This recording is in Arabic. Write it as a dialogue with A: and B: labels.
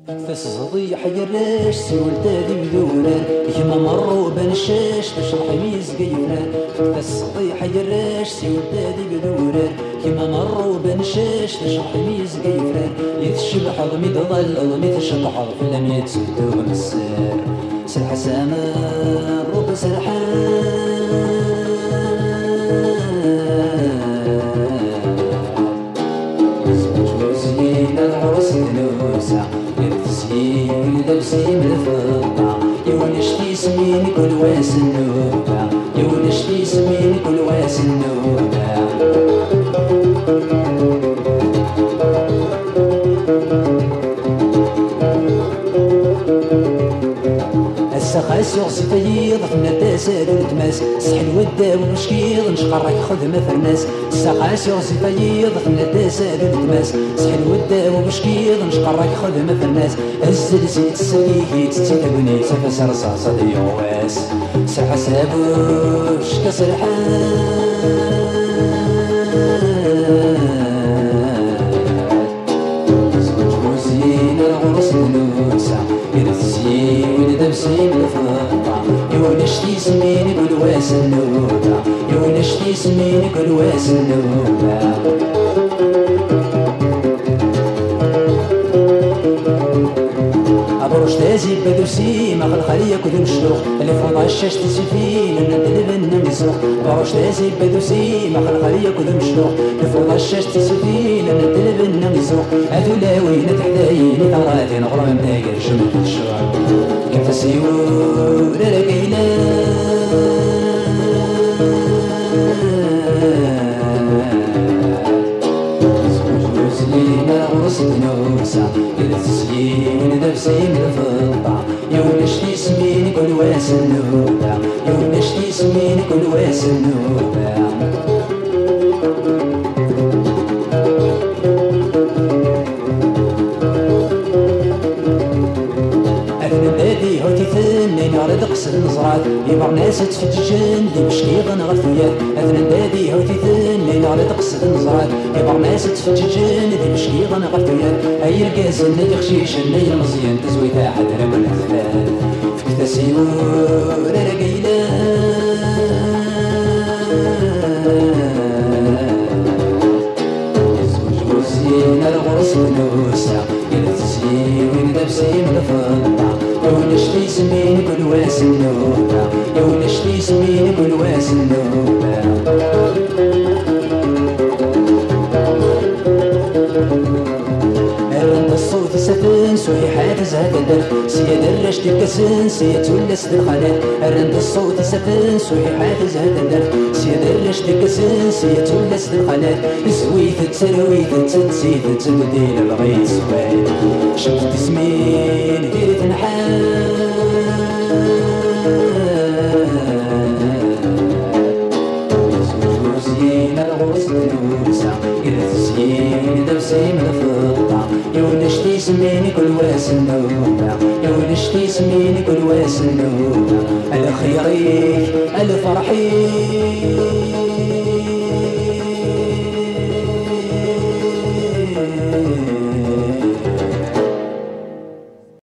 A: تصدي حيراش سيول تادي بدوران كيما مروا بنشاش تشرح ميز قيفران. تصدي حيراش سيول تادي بدوران كيما مروا بنشاش تشرح ميز قيفران. يتشبح ضمي ضل ضمي تشبح فلم يتسدو مسار سرح سامر روب سرحان. زين العرس نوسع يرتسيم لبسيم الفضة يونشتي سمين كل واس النوبة يونشتي سمين كل واس النوبة. السخاس يغسي تيض فينا تاسال التماس سحل ودا ومشكيض نشقرك خذ ما فرناس. السخاس يغسي تيض فينا تاسال التماس سحل ودا ومشكيض نشقرك خذ ما فرناس. الزل زيت السليكي تستيقني سفس رصاصة ديواس سرح سابوش كسرحان. زين العرس نوسع يرتسي ولدبسي بالفضة يونشتي سميني كل واس النوبة يونشتي سميني كل واس النوبة. أبروش تازي بدوسي ما خلخلية كل مشلوخ اللي فوضى الشاش تسفين ندلب النمسوخ. أبروش تازي بدوسي ما خلخلية كل مشلوخ اللي فوضى الشاش تسفين ندلب النمسوخ. أذولاوي نتحداين ثراتي نغرى من داير شمل الشعب كيف تسيور رقيلة. زين العرس نوسع يرتسي ولدبسي بالفضة يونشتي سميني كل واس النوبة يونشتي سميني كل واس النوبة. أثنى هوتي ثنين غرد قصد نزرات يبغى ناس تفتجن دي مشكيغن غثويات. أثنى هوتي ثنين غرد قصد نزرات يبغى ناس تفتجن دي مشكيغن غثويات. أي القاسن ندي خشيش ندي المزيان تزوي تاحت رب الأثفال فكتا سيور رقيلة. زين العرس نوسع يرتسي ولدبسي بالفضة يونشتي سميني كل واس النوبة يونشتي سميني كل واس النوبة. رند الصوت سفن سويحات زهد الدرب سيا درش تلكسن سيا تولس بالخلال. رند الصوت سفن سويحات زهد الدرب سيا درش تلكسن سيا تولس بالخلال. سويت تسرويت تسيت تبديل بغيت سوال شفت سمين ديرت نحال. زين العرس نوسع يرتسي ولدبسي بالفضة يونشتي سميني كل واس النوبة يونشتي سميني كل واس النوبة. الخيريك الفرحيك